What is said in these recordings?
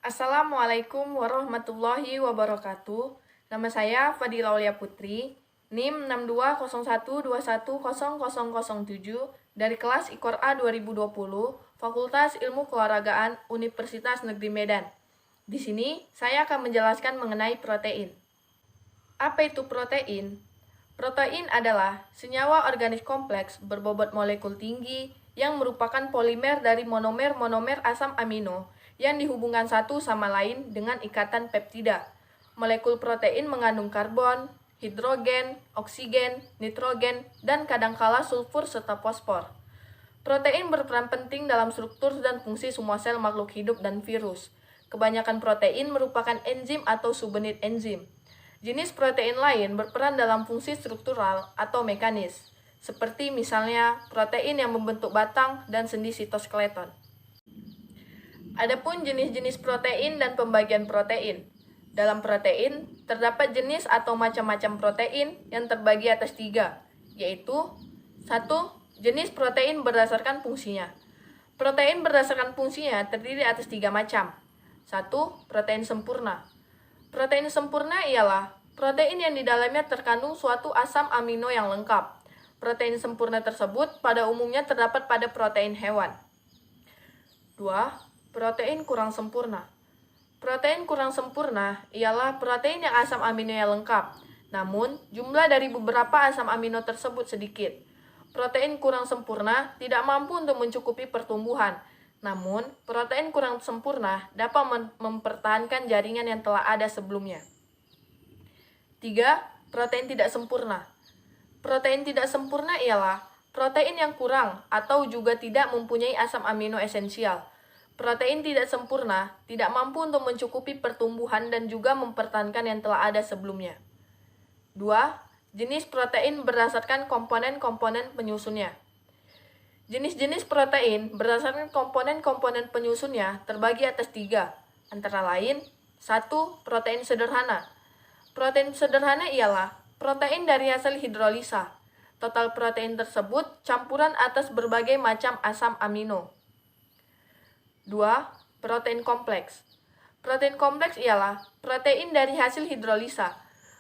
Assalamualaikum warahmatullahi wabarakatuh. Nama saya Fadila Aulia Putri, NIM 6201210007 dari kelas IKOR A 2020, Fakultas Ilmu Keolahragaan Universitas Negeri Medan. Di sini saya akan menjelaskan mengenai protein. Apa itu protein? Protein adalah senyawa organik kompleks berbobot molekul tinggi yang merupakan polimer dari monomer-monomer asam amino yang dihubungkan satu sama lain dengan ikatan peptida. Molekul protein mengandung karbon, hidrogen, oksigen, nitrogen, dan kadangkala sulfur serta fosfor. Protein berperan penting dalam struktur dan fungsi semua sel makhluk hidup dan virus. Kebanyakan protein merupakan enzim atau subunit enzim. Jenis protein lain berperan dalam fungsi struktural atau mekanis, seperti misalnya protein yang membentuk batang dan sendi sitoskeleton. Adapun jenis-jenis protein dan pembagian protein. Dalam protein, terdapat jenis atau macam-macam protein yang terbagi atas 3, yaitu 1. Jenis protein berdasarkan fungsinya. Protein berdasarkan fungsinya terdiri atas 3 macam. 1. Protein sempurna. Protein sempurna ialah protein yang di dalamnya terkandung suatu asam amino yang lengkap. Protein sempurna tersebut pada umumnya terdapat pada protein hewan. 2. Protein kurang sempurna. Protein kurang sempurna ialah protein yang asam aminonya lengkap, namun jumlah dari beberapa asam amino tersebut sedikit. Protein kurang sempurna tidak mampu untuk mencukupi pertumbuhan, namun protein kurang sempurna dapat mempertahankan jaringan yang telah ada sebelumnya. 3. Protein tidak sempurna. Protein tidak sempurna ialah protein yang kurang atau juga tidak mempunyai asam amino esensial. Protein tidak sempurna tidak mampu untuk mencukupi pertumbuhan dan juga mempertahankan yang telah ada sebelumnya. 2. Jenis protein berdasarkan komponen-komponen penyusunnya. Jenis-jenis protein berdasarkan komponen-komponen penyusunnya terbagi atas 3, antara lain 1. Protein sederhana. Protein sederhana ialah protein dari hasil hidrolisa. Total protein tersebut campuran atas berbagai macam asam amino. 2. Protein kompleks. Protein kompleks ialah protein dari hasil hidrolisa.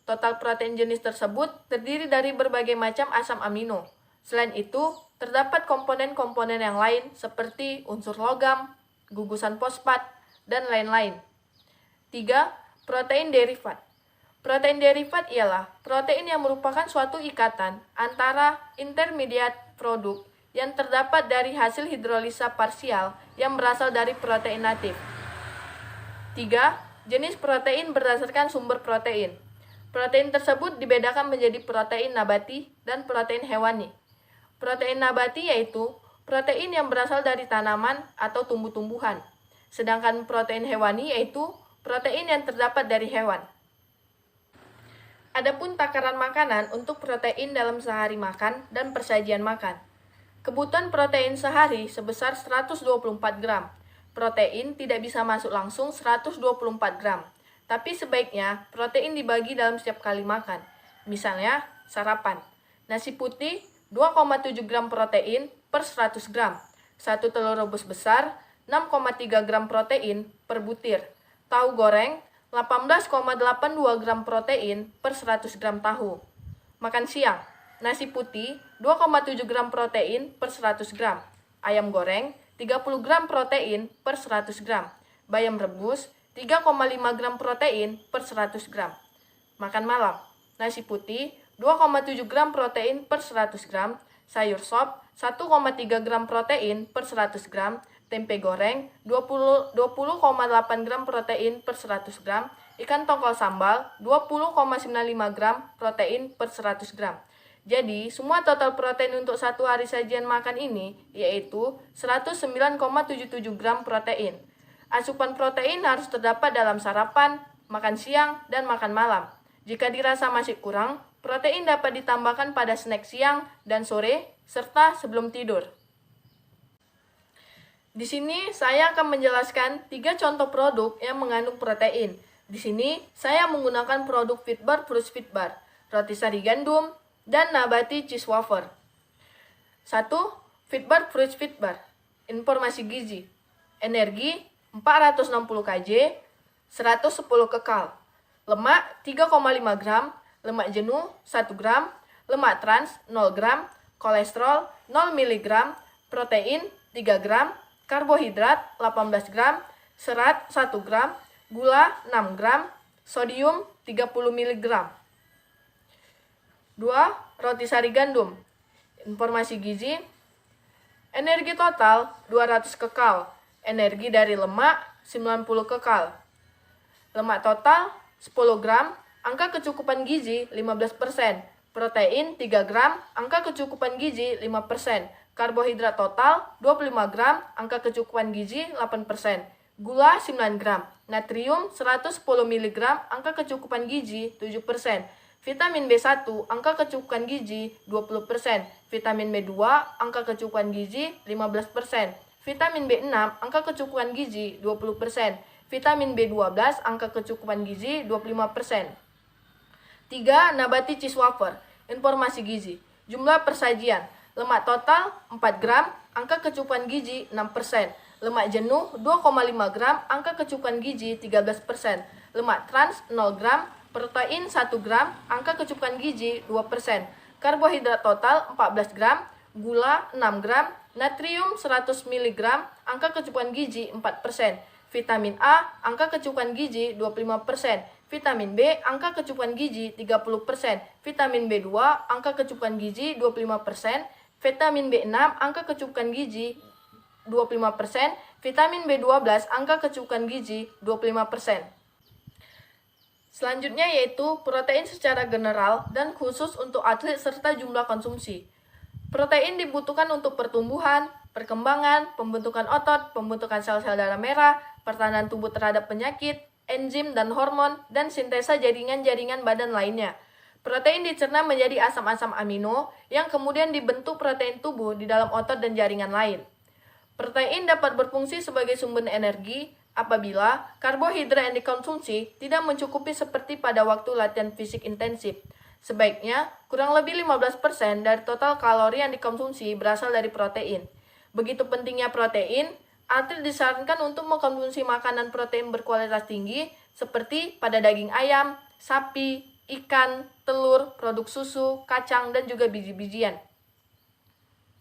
Total protein jenis tersebut terdiri dari berbagai macam asam amino. Selain itu, terdapat komponen-komponen yang lain seperti unsur logam, gugusan fosfat, dan lain-lain. 3. Protein derivat. Protein derivat ialah protein yang merupakan suatu ikatan antara intermediate produk yang terdapat dari hasil hidrolisa parsial yang berasal dari protein natif. 3. Jenis protein berdasarkan sumber protein. Protein tersebut dibedakan menjadi protein nabati dan protein hewani. Protein nabati yaitu protein yang berasal dari tanaman atau tumbuh-tumbuhan, sedangkan protein hewani yaitu protein yang terdapat dari hewan. Adapun takaran makanan untuk protein dalam sehari makan dan persajian makan. Kebutuhan protein sehari sebesar 124 gram. Protein tidak bisa masuk langsung 124 gram, tapi sebaiknya protein dibagi dalam setiap kali makan. Misalnya, sarapan. Nasi putih 2,7 gram protein per 100 gram. 1 telur rebus besar 6,3 gram protein per butir. Tahu goreng 18,82 gram protein per 100 gram tahu. Makan siang, nasi putih 2,7 gram protein per 100 gram. Ayam goreng 30 gram protein per 100 gram. Bayam rebus 3,5 gram protein per 100 gram. Makan malam, nasi putih 2,7 gram protein per 100 gram. Sayur sop 1,3 gram protein per 100 gram. Tempe goreng 20,8 gram protein per 100 gram, ikan tongkol sambal 20,95 gram protein per 100 gram. Jadi, semua total protein untuk satu hari sajian makan ini yaitu 109,77 gram protein. Asupan protein harus terdapat dalam sarapan, makan siang, dan makan malam. Jika dirasa masih kurang, protein dapat ditambahkan pada snack siang dan sore, serta sebelum tidur. Di sini saya akan menjelaskan 3 contoh produk yang mengandung protein. Di sini saya menggunakan produk Fitbar Fruit Fitbar, roti sari gandum, dan nabati cheese wafer. 1. Fitbar Fruit Fitbar. Informasi gizi. Energi 460 kJ, 110 kekal. Lemak 3,5 gram, lemak jenuh 1 gram, lemak trans 0 gram, kolesterol 0 mg, protein 3 gram, karbohidrat 18 gram, serat 1 gram, gula 6 gram, sodium 30 mg. 2. Roti sari gandum. Informasi gizi: energi total 200 kekal, energi dari lemak 90 kekal. Lemak total 10 gram, angka kecukupan gizi 15%. Protein 3 gram, angka kecukupan gizi 5%. Karbohidrat total 25 gram, angka kecukupan gizi 8%. Gula 9 gram. Natrium 110 mg, angka kecukupan gizi 7%. Vitamin B1, angka kecukupan gizi 20%. Vitamin B2, angka kecukupan gizi 15%. Vitamin B6, angka kecukupan gizi 20%. Vitamin B12, angka kecukupan gizi 25%. 3. Nabati cheese wafer. Informasi gizi. Jumlah persajian. Lemak total 4 gram, angka kecukupan gizi 6%. Lemak jenuh 2,5 gram, angka kecukupan gizi 13%. Lemak trans 0 gram, protein 1 gram, angka kecukupan gizi 2%. Karbohidrat total 14 gram, gula 6 gram, natrium 100 mg, angka kecukupan gizi 4%. Vitamin A, angka kecukupan gizi 25%. Vitamin B, angka kecukupan gizi 30%. Vitamin B2, angka kecukupan gizi 25%. Vitamin B6, angka kecukupan gizi 25%. Vitamin B12, angka kecukupan gizi 25%. Selanjutnya yaitu protein secara general dan khusus untuk atlet serta jumlah konsumsi. Protein dibutuhkan untuk pertumbuhan, perkembangan, pembentukan otot, pembentukan sel-sel darah merah, pertahanan tubuh terhadap penyakit, enzim dan hormon, dan sintesa jaringan-jaringan badan lainnya. Protein dicerna menjadi asam-asam amino yang kemudian dibentuk protein tubuh di dalam otot dan jaringan lain. Protein dapat berfungsi sebagai sumber energi apabila karbohidrat yang dikonsumsi tidak mencukupi seperti pada waktu latihan fisik intensif. Sebaiknya, kurang lebih 15% dari total kalori yang dikonsumsi berasal dari protein. Begitu pentingnya protein, atlet disarankan untuk mengkonsumsi makanan protein berkualitas tinggi seperti pada daging ayam, sapi, ikan, telur, produk susu, kacang, dan juga biji-bijian.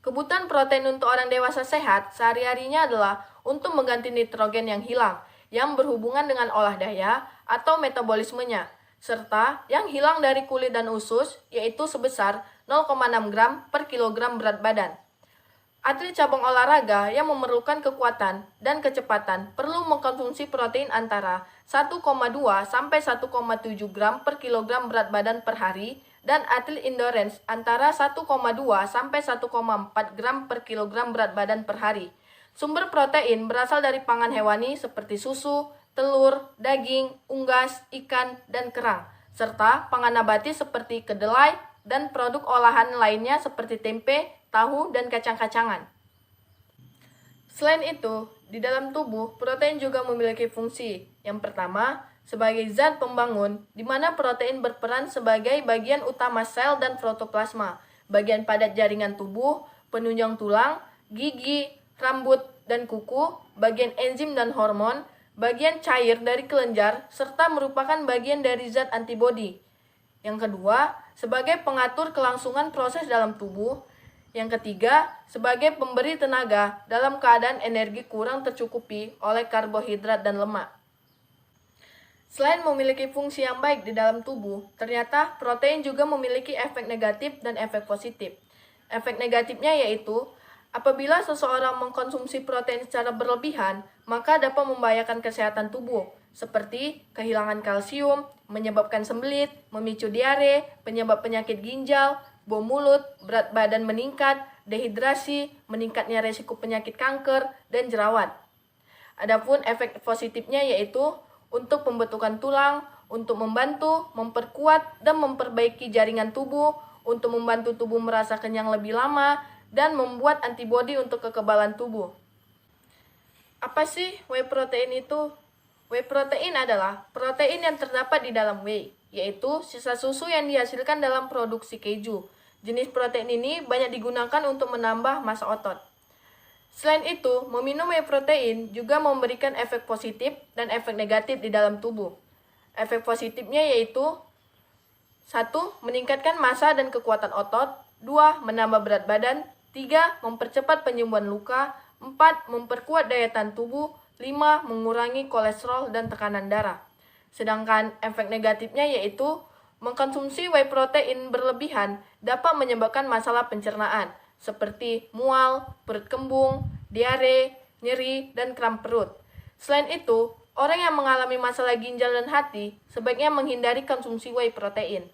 Kebutuhan protein untuk orang dewasa sehat sehari-harinya adalah untuk mengganti nitrogen yang hilang, yang berhubungan dengan olah daya atau metabolismenya, serta yang hilang dari kulit dan usus, yaitu sebesar 0,6 gram per kilogram berat badan. Atlet cabang olahraga yang memerlukan kekuatan dan kecepatan perlu mengkonsumsi protein antara 1,2 sampai 1,7 gram per kilogram berat badan per hari, dan atlet endurance antara 1,2 sampai 1,4 gram per kilogram berat badan per hari. Sumber protein berasal dari pangan hewani seperti susu, telur, daging, unggas, ikan, dan kerang, serta pangan nabati seperti kedelai dan produk olahan lainnya seperti tempe, tahu, dan kacang-kacangan. Selain itu, di dalam tubuh, protein juga memiliki fungsi. Yang pertama, sebagai zat pembangun, di mana protein berperan sebagai bagian utama sel dan protoplasma, bagian padat jaringan tubuh, penunjang tulang, gigi, rambut, dan kuku, bagian enzim dan hormon, bagian cair dari kelenjar, serta merupakan bagian dari zat antibodi. Yang kedua, sebagai pengatur kelangsungan proses dalam tubuh. Yang ketiga, sebagai pemberi tenaga dalam keadaan energi kurang tercukupi oleh karbohidrat dan lemak. Selain memiliki fungsi yang baik di dalam tubuh, ternyata protein juga memiliki efek negatif dan efek positif. Efek negatifnya yaitu, apabila seseorang mengkonsumsi protein secara berlebihan, maka dapat membahayakan kesehatan tubuh, seperti kehilangan kalsium, menyebabkan sembelit, memicu diare, penyebab penyakit ginjal, bau mulut, berat badan meningkat, dehidrasi, meningkatnya resiko penyakit kanker, dan jerawat. Adapun efek positifnya yaitu untuk pembentukan tulang, untuk membantu, memperkuat, dan memperbaiki jaringan tubuh, untuk membantu tubuh merasa kenyang lebih lama, dan membuat antibodi untuk kekebalan tubuh. Apa sih whey protein itu? Whey protein adalah protein yang terdapat di dalam whey, yaitu sisa susu yang dihasilkan dalam produksi keju. Jenis protein ini banyak digunakan untuk menambah massa otot. Selain itu, meminum whey protein juga memberikan efek positif dan efek negatif di dalam tubuh. Efek positifnya yaitu 1. Meningkatkan massa dan kekuatan otot. 2. Menambah berat badan. 3. Mempercepat penyembuhan luka. 4. Memperkuat daya tahan tubuh. 5. Mengurangi kolesterol dan tekanan darah. Sedangkan efek negatifnya yaitu mengkonsumsi whey protein berlebihan dapat menyebabkan masalah pencernaan seperti mual, perut kembung, diare, nyeri, dan kram perut. Selain itu, orang yang mengalami masalah ginjal dan hati sebaiknya menghindari konsumsi whey protein.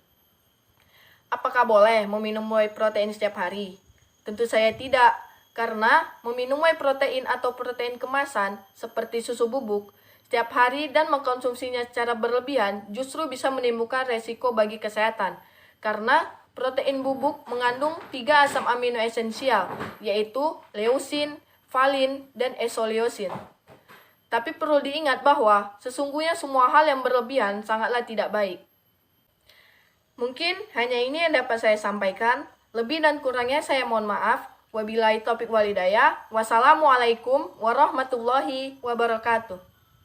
Apakah boleh meminum whey protein setiap hari? Tentu saya tidak, karena meminum whey protein atau protein kemasan seperti susu bubuk setiap hari dan mengkonsumsinya secara berlebihan justru bisa menimbulkan resiko bagi kesehatan. Karena protein bubuk mengandung 3 asam amino esensial, yaitu leusin, valin, dan isoleucin. Tapi perlu diingat bahwa sesungguhnya semua hal yang berlebihan sangatlah tidak baik. Mungkin hanya ini yang dapat saya sampaikan. Lebih dan kurangnya saya mohon maaf. Wabillahi taufiq wal hidayah. Wassalamualaikum warahmatullahi wabarakatuh.